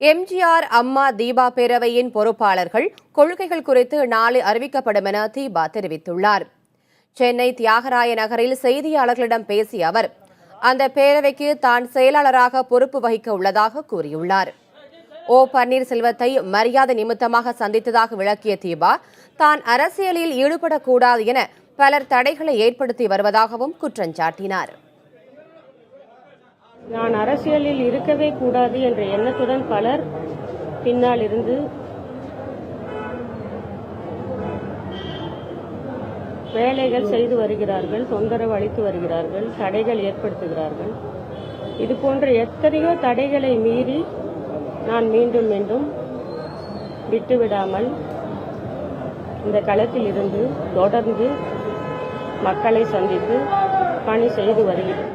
எம்ஜிஆர் அம்மா தீபா பேரவையின் பொறுப்பாளர்கள் கொள்கைகள் குறித்து நாளை அறிவிக்கப்படும் என தீபா தெரிவித்துள்ளார். சென்னை தியாகராய நகரில் செய்தியாளர்களிடம் பேசிய அவர், அந்த பேரவைக்கு தான் செயலாளராக பொறுப்பு வகிக்க உள்ளதாக கூறியுள்ளார். ஓ பன்னீர்செல்வத்தை மரியாதை நிமித்தமாக சந்தித்ததாக விளக்கிய தீபா, தான் அரசியலில் ஈடுபடக்கூடாது என பலர் தடைகளை ஏற்படுத்தி வருவதாகவும் குற்றம் சாட்டினார். நான் அரசியலில் இருக்கவே கூடாது என்ற எண்ணத்துடன் பலர் பின்னால் இருந்து வேலைகள் செய்து வருகிறார்கள், தொந்தரவு அளித்து வருகிறார்கள், தடைகள் ஏற்படுத்துகிறார்கள். இது போன்ற எத்தனையோ தடைகளை மீறி நான் மீண்டும் மீண்டும் விட்டுவிடாமல் இந்த களத்தில் இருந்து தொடர்ந்து மக்களை சந்தித்து பணி செய்து வருகிறேன்.